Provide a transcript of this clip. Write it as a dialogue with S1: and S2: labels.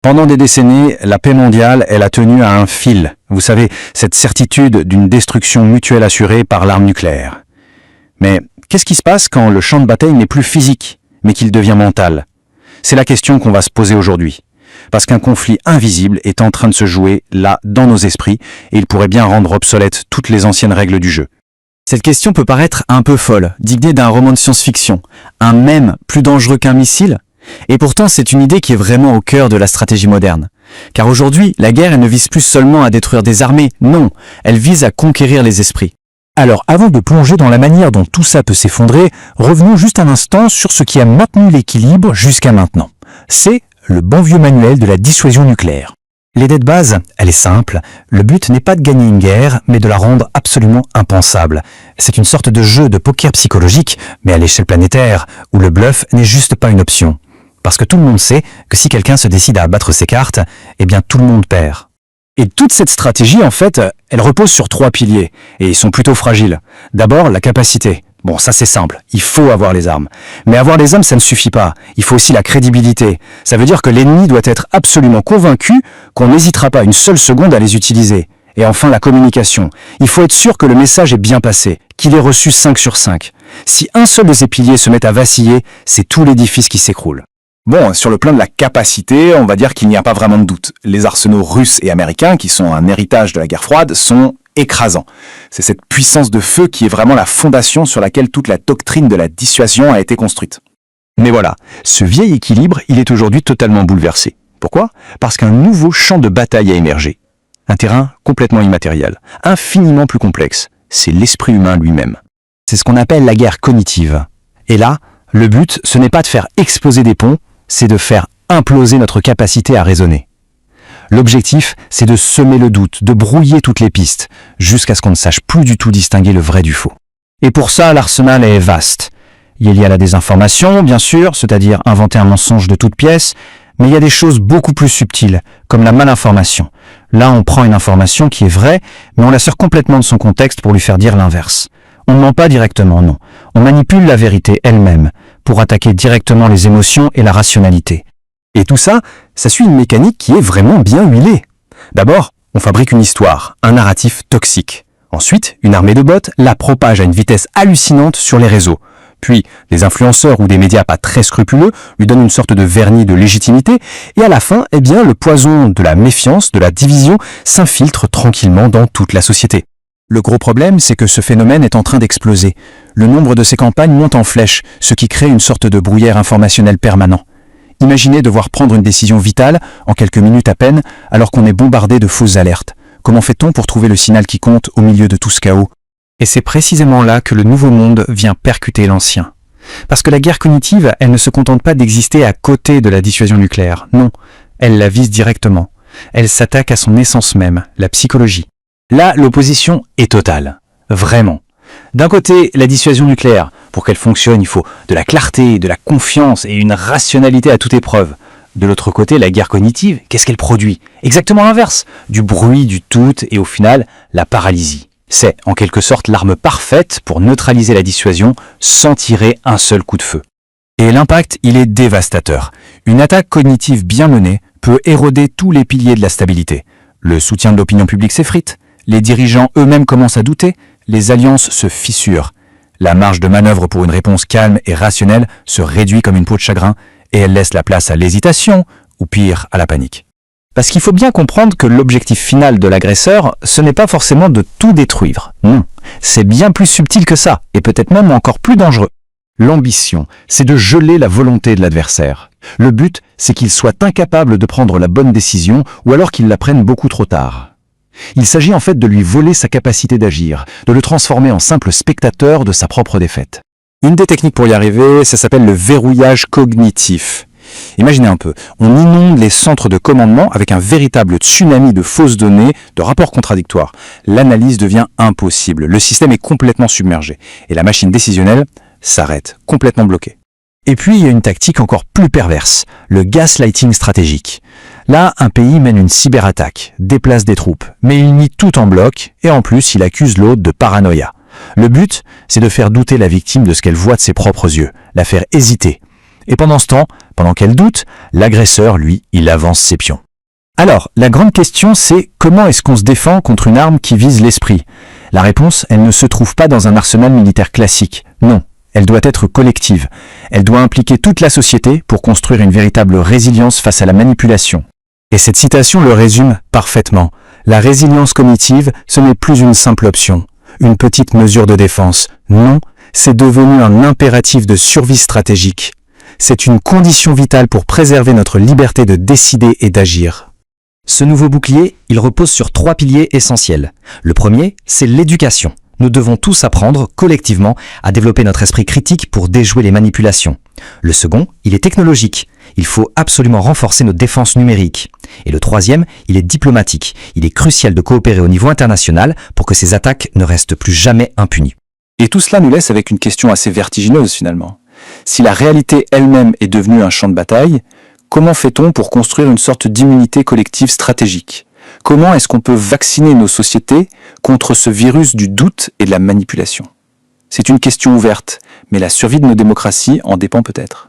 S1: Pendant des décennies, la paix mondiale, elle a tenu à un fil. Vous savez, cette certitude d'une destruction mutuelle assurée par l'arme nucléaire. Mais qu'est-ce qui se passe quand le champ de bataille n'est plus physique, mais qu'il devient mental? C'est la question qu'on va se poser aujourd'hui. Parce qu'un conflit invisible est en train de se jouer là, dans nos esprits, et il pourrait bien rendre obsolètes toutes les anciennes règles du jeu.
S2: Cette question peut paraître un peu folle, digne d'un roman de science-fiction. Un mème plus dangereux qu'un missile? Et pourtant, c'est une idée qui est vraiment au cœur de la stratégie moderne. Car aujourd'hui, la guerre, elle ne vise plus seulement à détruire des armées, non, elle vise à conquérir les esprits.
S3: Alors, avant de plonger dans la manière dont tout ça peut s'effondrer, revenons juste un instant sur ce qui a maintenu l'équilibre jusqu'à maintenant. C'est le bon vieux manuel de la dissuasion nucléaire. L'idée de base, elle est simple. Le but n'est pas de gagner une guerre, mais de la rendre absolument impensable. C'est une sorte de jeu de poker psychologique, mais à l'échelle planétaire, où le bluff n'est juste pas une option. Parce que tout le monde sait que si quelqu'un se décide à abattre ses cartes, eh bien tout le monde perd.
S1: Et toute cette stratégie, en fait, elle repose sur 3 piliers, et ils sont plutôt fragiles. D'abord, la capacité. Bon, ça c'est simple, il faut avoir les armes. Mais avoir les armes, ça ne suffit pas. Il faut aussi la crédibilité. Ça veut dire que l'ennemi doit être absolument convaincu qu'on n'hésitera pas une seule seconde à les utiliser. Et enfin, la communication. Il faut être sûr que le message est bien passé, qu'il est reçu 5 sur 5. Si un seul de ces piliers se met à vaciller, c'est tout l'édifice qui s'écroule.
S4: Bon, sur le plan de la capacité, on va dire qu'il n'y a pas vraiment de doute. Les arsenaux russes et américains, qui sont un héritage de la guerre froide, sont écrasants. C'est cette puissance de feu qui est vraiment la fondation sur laquelle toute la doctrine de la dissuasion a été construite.
S1: Mais voilà, ce vieil équilibre, il est aujourd'hui totalement bouleversé. Pourquoi? Parce qu'un nouveau champ de bataille a émergé. Un terrain complètement immatériel, infiniment plus complexe. C'est l'esprit humain lui-même.
S3: C'est ce qu'on appelle la guerre cognitive. Et là, le but, ce n'est pas de faire exploser des ponts, c'est de faire imploser notre capacité à raisonner. L'objectif, c'est de semer le doute, de brouiller toutes les pistes, jusqu'à ce qu'on ne sache plus du tout distinguer le vrai du faux. Et pour ça, l'arsenal est vaste. Il y a la désinformation, bien sûr, c'est-à-dire inventer un mensonge de toutes pièces, mais il y a des choses beaucoup plus subtiles, comme la malinformation. Là, on prend une information qui est vraie, mais on la sort complètement de son contexte pour lui faire dire l'inverse. On ne ment pas directement, non. On manipule la vérité elle-même, pour attaquer directement les émotions et la rationalité.
S1: Et tout ça, ça suit une mécanique qui est vraiment bien huilée. D'abord, on fabrique une histoire, un narratif toxique. Ensuite, une armée de bots la propage à une vitesse hallucinante sur les réseaux. Puis, des influenceurs ou des médias pas très scrupuleux lui donnent une sorte de vernis de légitimité. Et à la fin, eh bien, le poison de la méfiance, de la division, s'infiltre tranquillement dans toute la société. Le gros problème, c'est que ce phénomène est en train d'exploser. Le nombre de ces campagnes monte en flèche, ce qui crée une sorte de brouillard informationnel permanent. Imaginez devoir prendre une décision vitale, en quelques minutes à peine, alors qu'on est bombardé de fausses alertes. Comment fait-on pour trouver le signal qui compte au milieu de tout ce chaos?
S3: Et c'est précisément là que le nouveau monde vient percuter l'ancien. Parce que la guerre cognitive, elle ne se contente pas d'exister à côté de la dissuasion nucléaire. Non, elle la vise directement. Elle s'attaque à son essence même, la psychologie.
S1: Là, l'opposition est totale. Vraiment. D'un côté, la dissuasion nucléaire. Pour qu'elle fonctionne, il faut de la clarté, de la confiance et une rationalité à toute épreuve. De l'autre côté, la guerre cognitive, qu'est-ce qu'elle produit? Exactement l'inverse. Du bruit, du tout et au final, la paralysie. C'est en quelque sorte l'arme parfaite pour neutraliser la dissuasion sans tirer un seul coup de feu. Et l'impact, il est dévastateur. Une attaque cognitive bien menée peut éroder tous les piliers de la stabilité. Le soutien de l'opinion publique s'effrite. Les dirigeants eux-mêmes commencent à douter, les alliances se fissurent. La marge de manœuvre pour une réponse calme et rationnelle se réduit comme une peau de chagrin et elle laisse la place à l'hésitation ou pire, à la panique. Parce qu'il faut bien comprendre que l'objectif final de l'agresseur, ce n'est pas forcément de tout détruire. Non, c'est bien plus subtil que ça et peut-être même encore plus dangereux. L'ambition, c'est de geler la volonté de l'adversaire. Le but, c'est qu'il soit incapable de prendre la bonne décision ou alors qu'il la prenne beaucoup trop tard. Il s'agit en fait de lui voler sa capacité d'agir, de le transformer en simple spectateur de sa propre défaite. Une des techniques pour y arriver, ça s'appelle le verrouillage cognitif. Imaginez un peu, on inonde les centres de commandement avec un véritable tsunami de fausses données, de rapports contradictoires. L'analyse devient impossible, le système est complètement submergé et la machine décisionnelle s'arrête, complètement bloquée. Et puis il y a une tactique encore plus perverse, le gaslighting stratégique. Là, un pays mène une cyberattaque, déplace des troupes, mais il nie tout en bloc et en plus il accuse l'autre de paranoïa. Le but, c'est de faire douter la victime de ce qu'elle voit de ses propres yeux, la faire hésiter.
S3: Et pendant ce temps, pendant qu'elle doute, l'agresseur, lui, il avance ses pions.
S2: Alors, la grande question, c'est comment est-ce qu'on se défend contre une arme qui vise l'esprit? La réponse, elle ne se trouve pas dans un arsenal militaire classique. Non, elle doit être collective. Elle doit impliquer toute la société pour construire une véritable résilience face à la manipulation.
S3: Et cette citation le résume parfaitement. La résilience cognitive, ce n'est plus une simple option, une petite mesure de défense. Non, c'est devenu un impératif de survie stratégique. C'est une condition vitale pour préserver notre liberté de décider et d'agir.
S5: Ce nouveau bouclier, il repose sur 3 piliers essentiels. Le premier, c'est l'éducation. Nous devons tous apprendre, collectivement, à développer notre esprit critique pour déjouer les manipulations. Le second, il est technologique. Il faut absolument renforcer nos défenses numériques. Et le troisième, il est diplomatique. Il est crucial de coopérer au niveau international pour que ces attaques ne restent plus jamais impunies.
S4: Et tout cela nous laisse avec une question assez vertigineuse finalement. Si la réalité elle-même est devenue un champ de bataille, comment fait-on pour construire une sorte d'immunité collective stratégique? Comment est-ce qu'on peut vacciner nos sociétés contre ce virus du doute et de la manipulation? C'est une question ouverte, mais la survie de nos démocraties en dépend peut-être.